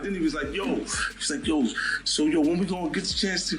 Then he was like, yo, so when we gonna get the chance to,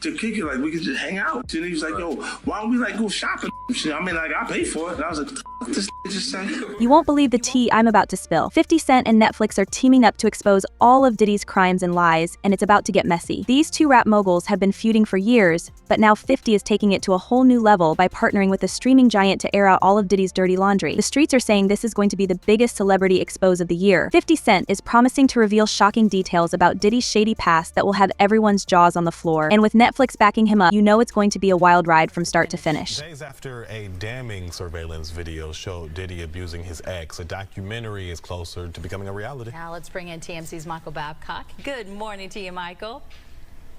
to kick it, like we could just hang out. And he was like, yo, why don't we like go shopping? I mean, like I pay for it. And I was like, what this just say? You won't believe the tea I'm about to spill. 50 Cent and Netflix are teaming up to expose all of Diddy's crimes and lies, and it's about to get messy. These two rap moguls have been feuding for years, but now 50 is taking it to a whole new level by partnering with a streaming giant to air out all of Diddy's dirty laundry. The streets are saying this is going to be the biggest celebrity expose of the year. 50 Cent is promising to reveal shocking details about Diddy's shady past that will have everyone's jaws on the floor. And with Netflix backing him up, you know it's going to be a wild ride from start to finish. Days after a damning surveillance video showed Diddy abusing his ex, a documentary is closer to becoming a reality. Now let's bring in TMC's Michael Babcock. Good morning to you, Michael.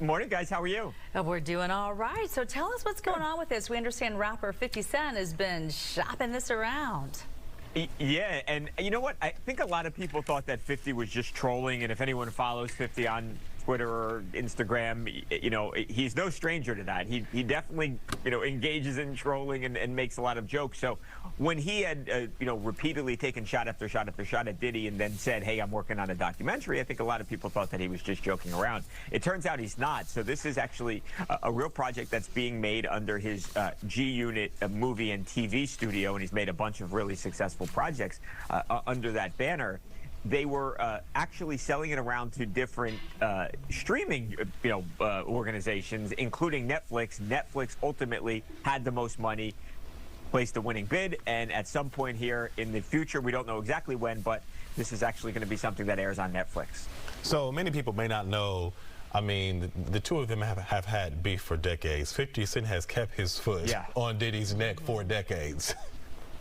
Morning, guys. How are you? We're doing all right. So tell us what's going on with this. We understand rapper 50 Cent has been shopping this around. Yeah, and you know what? I think a lot of people thought that 50 was just trolling, and if anyone follows 50 on Twitter or Instagram, he's no stranger to that. He definitely, engages in trolling and makes a lot of jokes. So when he had, repeatedly taken shot after shot after shot at Diddy and then said, hey, I'm working on a documentary, I think a lot of people thought that he was just joking around. It turns out he's not. So this is actually a real project that's being made under his G-Unit movie and TV studio, and he's made a bunch of really successful projects under that banner. They were actually selling it around to different streaming, organizations, including Netflix. Netflix ultimately had the most money, placed the winning bid, and at some point here in the future, we don't know exactly when, but this is actually going to be something that airs on Netflix. So many people may not know, I mean, the two of them have had beef for decades. 50 Cent has kept his foot on Diddy's neck for decades.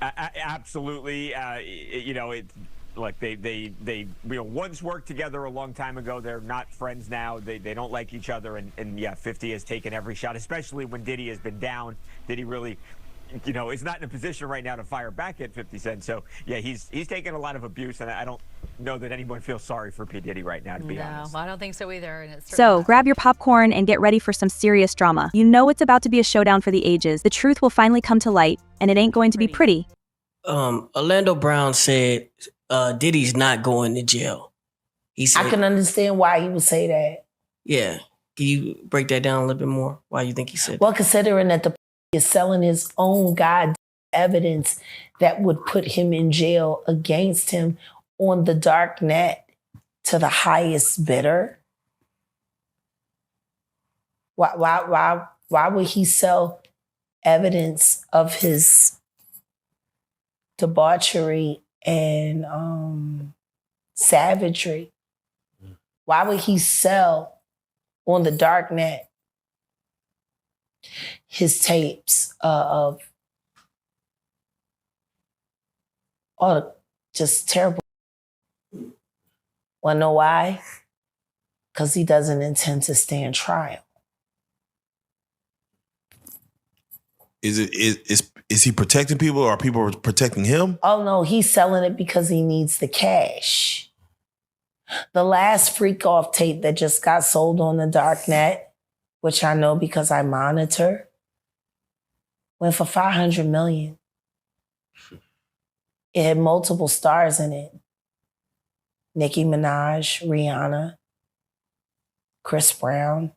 Absolutely. Like they once worked together a long time ago. They're not friends now. They don't like each other. And yeah, 50 has taken every shot, especially when Diddy has been down. Diddy really, is not in a position right now to fire back at 50 Cent. So yeah, he's taken a lot of abuse, and I don't know that anyone feels sorry for P. Diddy right now, to be honest. No, I don't think so either. And so grab your popcorn and get ready for some serious drama. You know it's about to be a showdown for the ages. The truth will finally come to light, and it ain't going to be pretty. Orlando Brown said Diddy's not going to jail. He said, I can understand why he would say that. Yeah. Can you break that down a little bit more? Why you think he said that? Well, considering that the is selling his own god evidence that would put him in jail against him on the dark net to the highest bidder. Why would he sell evidence of his debauchery and savagery? Why would he sell on the dark net his tapes of all the just terrible? Wanna know why? Because he doesn't intend to stand trial. Is he protecting people, or are people protecting him? Oh no, he's selling it because he needs the cash. The last freak off tape that just got sold on the dark net, which I know because I monitor, went for $500 million. It had multiple stars in it. Nicki Minaj, Rihanna, Chris Brown,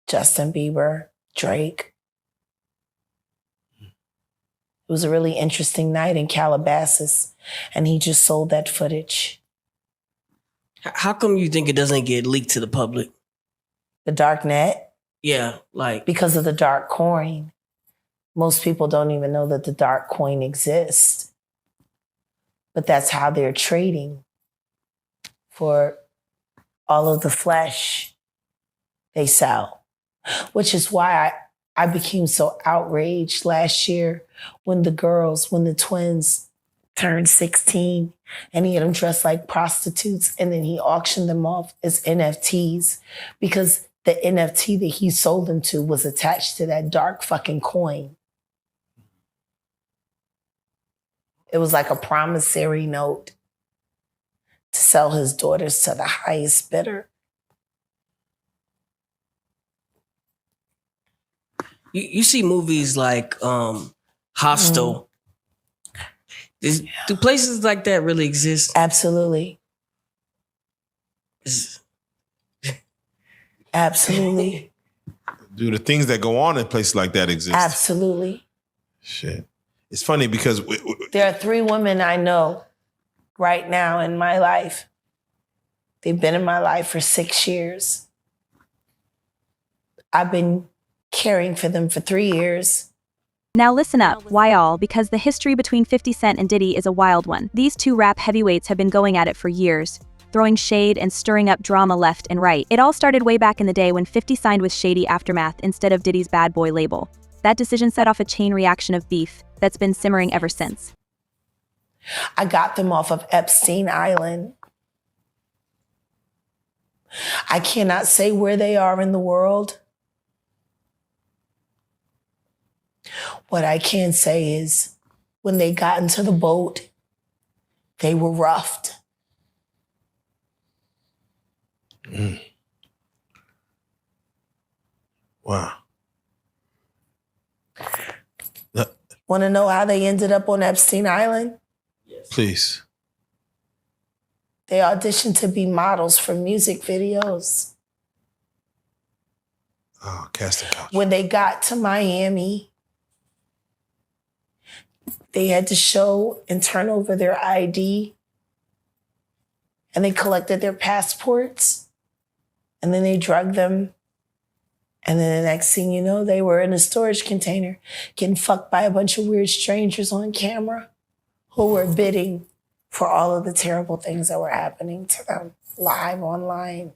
Justin Bieber, Drake. It was a really interesting night in Calabasas, and he just sold that footage. How come you think it doesn't get leaked to the public? The dark net? Yeah, like... Because of the dark coin. Most people don't even know that the dark coin exists. But that's how they're trading for all of the flesh they sell. Which is why I became so outraged last year when the twins turned 16 and he had them dressed like prostitutes, and then he auctioned them off as NFTs because the NFT that he sold them to was attached to that dark fucking coin. It was like a promissory note to sell his daughters to the highest bidder. You see movies like Hostel. Do places like that really exist? Absolutely. Absolutely. Do the things that go on in places like that exist? Absolutely. Shit. It's funny because there are 3 women I know right now in my life. They've been in my life for 6 years. I've been caring for them for 3 years. Now listen up, why all? Because the history between 50 Cent and Diddy is a wild one. These 2 rap heavyweights have been going at it for years, throwing shade and stirring up drama left and right. It all started way back in the day when 50 signed with Shady Aftermath instead of Diddy's Bad Boy label. That decision set off a chain reaction of beef that's been simmering ever since. I got them off of Epstein Island. I cannot say where they are in the world. What I can say is when they got into the boat, they were roughed. Mm. Wow. Want to know how they ended up on Epstein Island? Yes. Please. They auditioned to be models for music videos. Oh, casting couch. When they got to Miami, they had to show and turn over their ID. And they collected their passports. And then they drugged them. And then the next thing you know, they were in a storage container getting fucked by a bunch of weird strangers on camera who were bidding for all of the terrible things that were happening to them live online.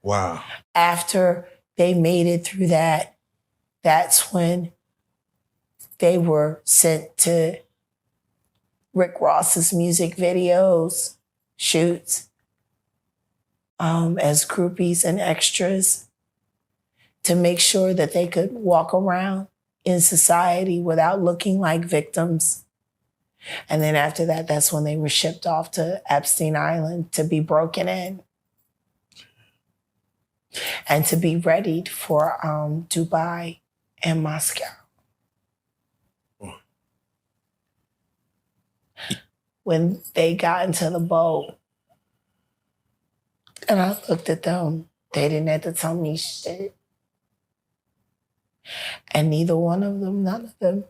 Wow. After they made it through that, that's when they were sent to Rick Ross's music videos, shoots, as groupies and extras to make sure that they could walk around in society without looking like victims. And then after that, that's when they were shipped off to Epstein Island to be broken in and to be readied for Dubai and Moscow. When they got into the boat and I looked at them, they didn't have to tell me shit. And neither one of them, none of them,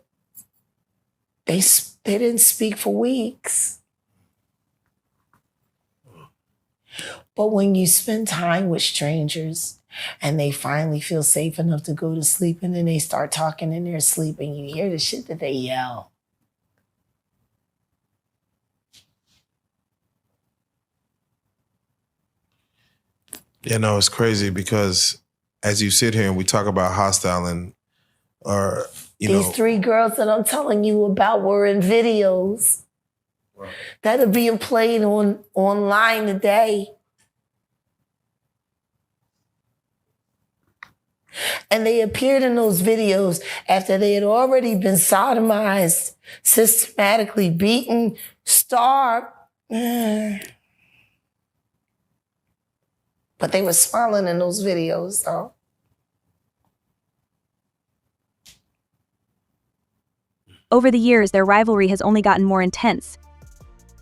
they didn't speak for weeks. But when you spend time with strangers and they finally feel safe enough to go to sleep and then they start talking in their sleep and you hear the shit that they yell. Yeah, no, it's crazy because as you sit here and we talk about hostile and These 3 girls that I'm telling you about were in videos that are being played online today. And they appeared in those videos after they had already been sodomized, systematically beaten, starved. But they were smiling in those videos, though. Over the years, their rivalry has only gotten more intense.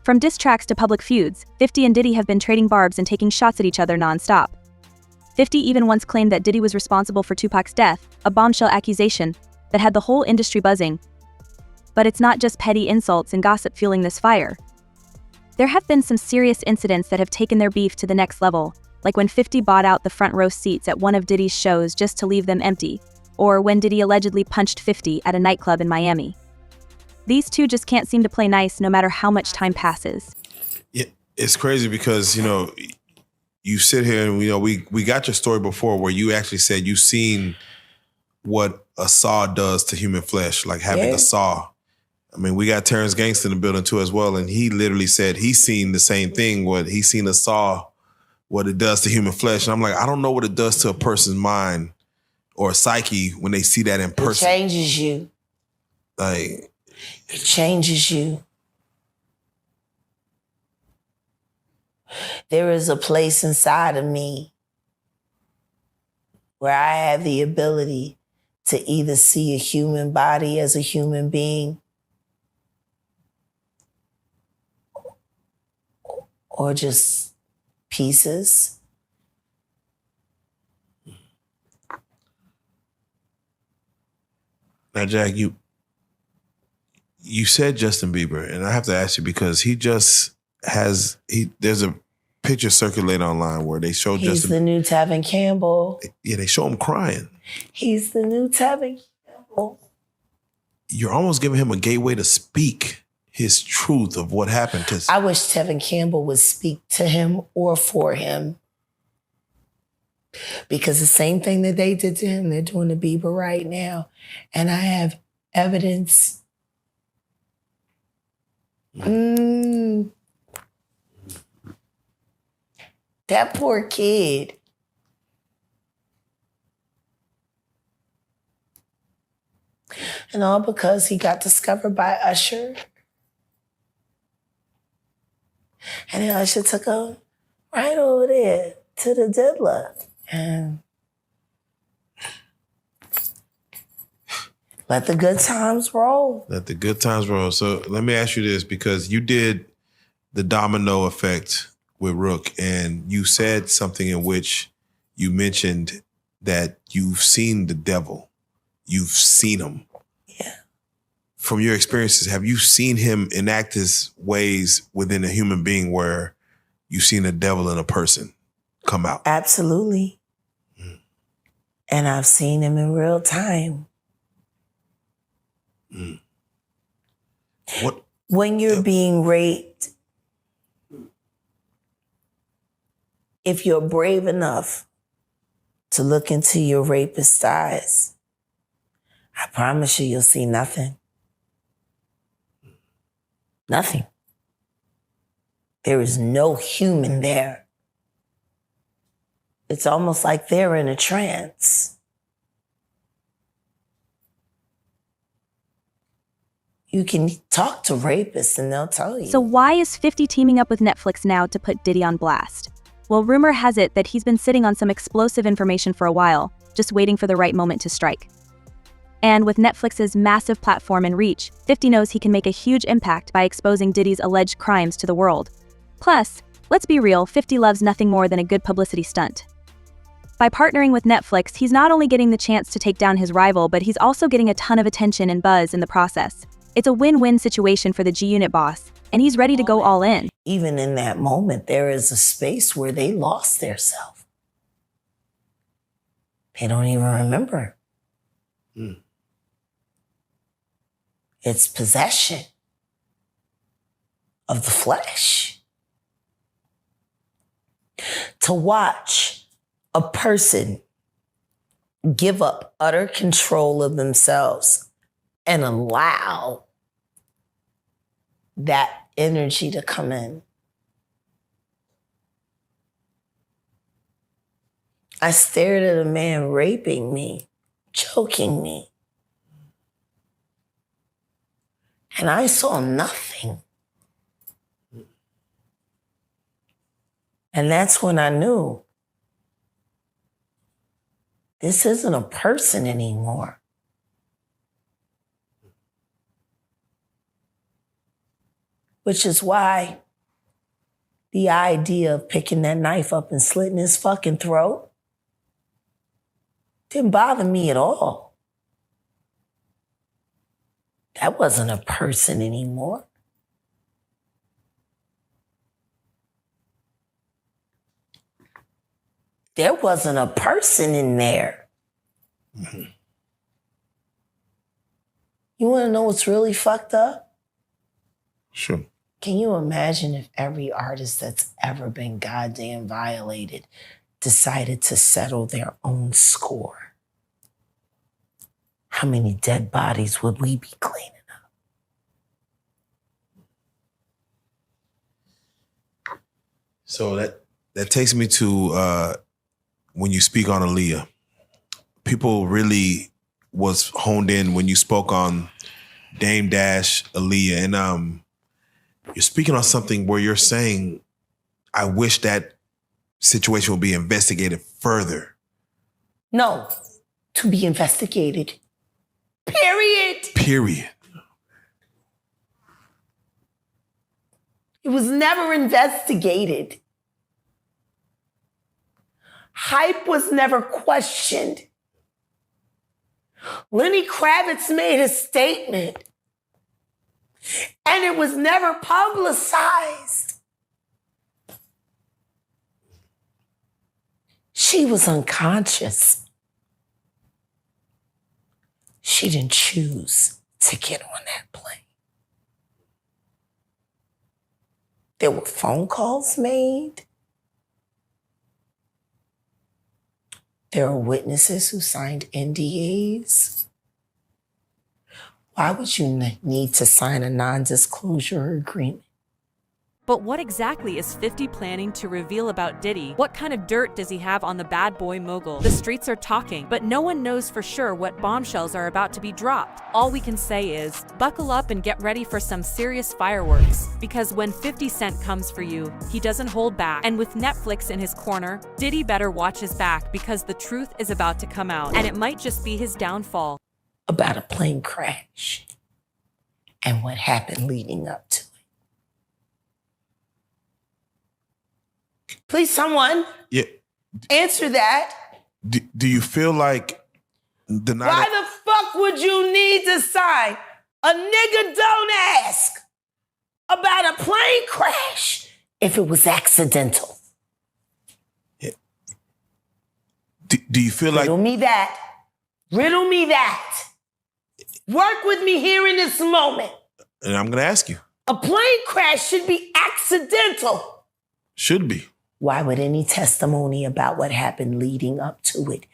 From diss tracks to public feuds, 50 and Diddy have been trading barbs and taking shots at each other non-stop. 50 even once claimed that Diddy was responsible for Tupac's death, a bombshell accusation that had the whole industry buzzing. But it's not just petty insults and gossip fueling this fire. There have been some serious incidents that have taken their beef to the next level, like when 50 bought out the front row seats at one of Diddy's shows just to leave them empty, or when Diddy allegedly punched 50 at a nightclub in Miami. These 2 just can't seem to play nice no matter how much time passes. Yeah, it's crazy because, you sit here and, we got your story before where you actually said you seen what a saw does to human flesh, like having a saw. I mean, we got Terrence Gangsta in the building too as well, and he literally said he's seen the same thing, he's seen a saw, what it does to human flesh. And I'm like, I don't know what it does to a person's mind or psyche when they see that in person. It changes you. Like, it changes you. There is a place inside of me where I have the ability to either see a human body as a human being or just pieces. Now, Jack, you said Justin Bieber, and I have to ask you because there's a picture circulating online where they show He's Justin. the new Tevin Campbell. Yeah, they show him crying. He's the new Tevin Campbell. You're almost giving him a gateway to speak his truth of what happened to. I wish Tevin Campbell would speak to him or for him. Because the same thing that they did to him, they're doing to Bieber right now. And I have evidence. That poor kid. And all because he got discovered by Usher. And then Usher took him right over there to the diddler. And let the good times roll. Let the good times roll. So let me ask you this, because you did the domino effect with Rook, and you said something in which you mentioned that you've seen the devil. You've seen him. Yeah. From your experiences, have you seen him enact his ways within a human being where you've seen the devil in a person come out? Absolutely. And I've seen him in real time. What? When you're being raped, if you're brave enough to look into your rapist's eyes, I promise you'll see nothing. Nothing. There is no human there. It's almost like they're in a trance. You can talk to rapists and they'll tell you. So why is 50 teaming up with Netflix now to put Diddy on blast? Well, rumor has it that he's been sitting on some explosive information for a while, just waiting for the right moment to strike. And with Netflix's massive platform and reach, 50 knows he can make a huge impact by exposing Diddy's alleged crimes to the world. Plus, let's be real, 50 loves nothing more than a good publicity stunt. By partnering with Netflix, he's not only getting the chance to take down his rival, but he's also getting a ton of attention and buzz in the process. It's a win-win situation for the G-Unit boss, and he's ready to go all in. Even in that moment, there is a space where they lost their self. They don't even remember. It's possession of the flesh. To watch a person give up utter control of themselves and allow that energy to come in. I stared at a man raping me, choking me, and I saw nothing. And that's when I knew this isn't a person anymore. Which is why the idea of picking that knife up and slitting his fucking throat didn't bother me at all. That wasn't a person anymore. There wasn't a person in there. You want to know what's really fucked up? Sure. Can you imagine if every artist that's ever been goddamn violated decided to settle their own score? How many dead bodies would we be cleaning up? So that takes me to when you speak on Aaliyah. People really was honed in when you spoke on Dame Dash, Aaliyah, and you're speaking on something where you're saying, I wish that situation would be investigated further. No, to be investigated. Period. Period. It was never investigated. Hype was never questioned. Lenny Kravitz made a statement, and it was never publicized. She was unconscious. She didn't choose to get on that plane. There were phone calls made. There are witnesses who signed NDAs. Why would you need to sign a non-disclosure agreement? But what exactly is 50 planning to reveal about Diddy? What kind of dirt does he have on the bad boy mogul? The streets are talking, but no one knows for sure what bombshells are about to be dropped. All we can say is, buckle up and get ready for some serious fireworks. Because when 50 Cent comes for you, he doesn't hold back. And with Netflix in his corner, Diddy better watch his back because the truth is about to come out. And it might just be his downfall. About a plane crash and what happened leading up to it. Please, someone answer that. Do you feel like the night? Why the fuck would you need to sign? A nigga don't ask about a plane crash if it was accidental. Do you feel like? Riddle me that. Riddle me that. Work with me here in this moment. And I'm going to ask you. A plane crash should be accidental. Should be. Why would any testimony about what happened leading up to it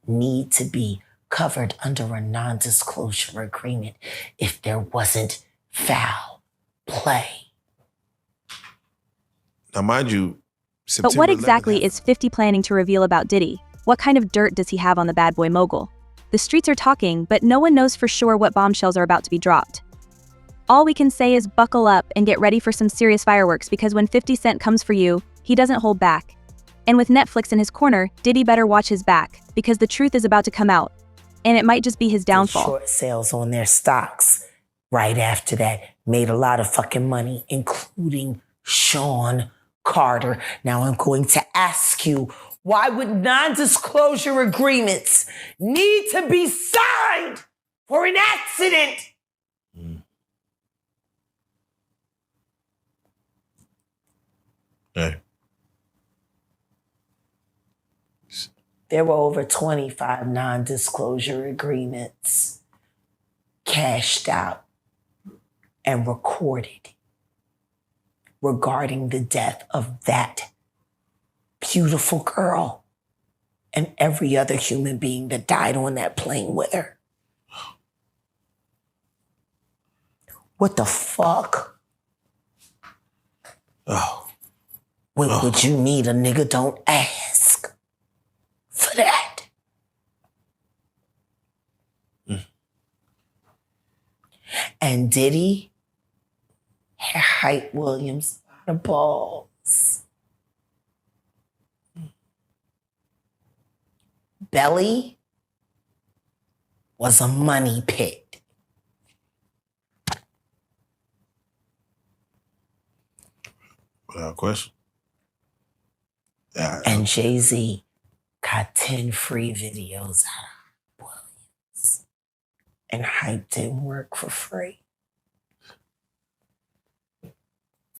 need to be covered under a non-disclosure agreement if there wasn't foul play? Now, mind you, But what exactly is 50 planning to reveal about Diddy? What kind of dirt does he have on the bad boy mogul? The streets are talking, but no one knows for sure what bombshells are about to be dropped. All we can say is buckle up and get ready for some serious fireworks because when 50 Cent comes for you, he doesn't hold back. And with Netflix in his corner, Diddy better watch his back because the truth is about to come out. And it might just be his downfall. Short sales on their stocks right after that made a lot of fucking money, including Sean Carter. Now I'm going to ask you, why would non-disclosure agreements need to be signed for an accident? Hey. There were over 25 non-disclosure agreements cashed out and recorded regarding the death of that beautiful girl and every other human being that died on that plane with her. What the fuck? Oh. What would you need a nigga don't ask for that? And Diddy had Hype Williams a lot of balls. Belly was a money pit. Without question. And Jay-Z got 10 free videos out of Williams. And Hype didn't work for free.